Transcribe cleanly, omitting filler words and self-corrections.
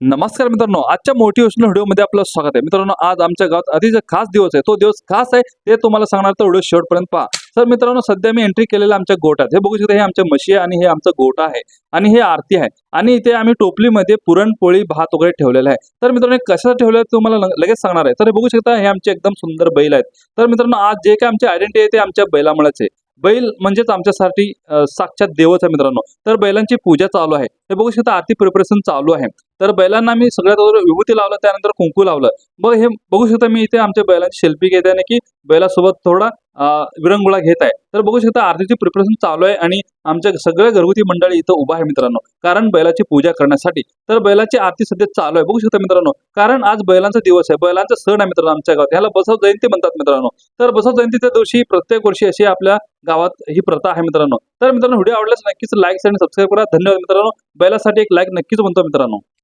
नमस्कार मित्रांनो, आजच्या मोटिवेशनल व्हिडिओमध्ये आपलं स्वागत आहे. मित्रांनो, आज आमच्या गावात अतिशय खास दिवस आहे. तो दिवस खास आहे ते तुम्हाला सांगणार, तर व्हिडिओ शेवटपर्यंत पहा. तर मित्रांनो, सध्या मी एंट्री केलेलं आमच्या गोठ्यात. हे बघू शकता, हे आमच्या म्हशी आहे आणि हे आमचा गोठा आहे आणि हे आरती आहे आणि इथे आम्ही टोपलीमध्ये पुरणपोळी भात वगैरे ठेवलेला आहे. तर मित्रांनो, हे कसं ठेवलं आहे तुम्हाला लगेच सांगणार आहे. तर हे बघू शकता, हे आमचे एकदम सुंदर बैल आहेत. तर मित्रांनो, आज जे काही आमची आयडेंटिटी आहे ते आमच्या बैलामुळेच आहे. बैल म्हणजेच आमच्यासाठी साक्षात देवच आहे मित्रांनो. तर बैलांची पूजा चालू आहे. हे बघू शकता, आरती प्रिपरेशन चालू आहे. तर बैलांना मी सगळ्यात अगोदर विभूती लावलं, त्यानंतर कुंकू लावलं. मग हे बघू शकता, मी इथे आमच्या बैलांची सेल्फी घेत आहे की बैलासोबत थोडा विरंगुळा घेत आहे. तर बघू शकता, आरतीची प्रिपरेशन चालू आहे आणि आमच्या सगळ्या घरगुती मंडळी इथं उभा आहे मित्रांनो, कारण बैलाची पूजा करण्यासाठी. तर बैलाची आरती सध्या चालू आहे, बघू शकता मित्रांनो. कारण आज बैलांचा दिवस आहे, बैलांचा सण आहे मित्रांनो आमच्या गावात. ह्याला बसव जयंती म्हणतात मित्रांनो. तर बसव जयंतीच्या दिवशी प्रत्येक वर्षी अशी आपल्या गावात ही प्रथा आहे मित्रांनो. तर मित्रांनो, व्हिडिओ आवडल्यास नक्कीच लाईक आणि सबस्क्राईब करा. धन्यवाद मित्रांनो. बैलासाठी एक लाईक नक्कीच म्हणतो मित्रांनो.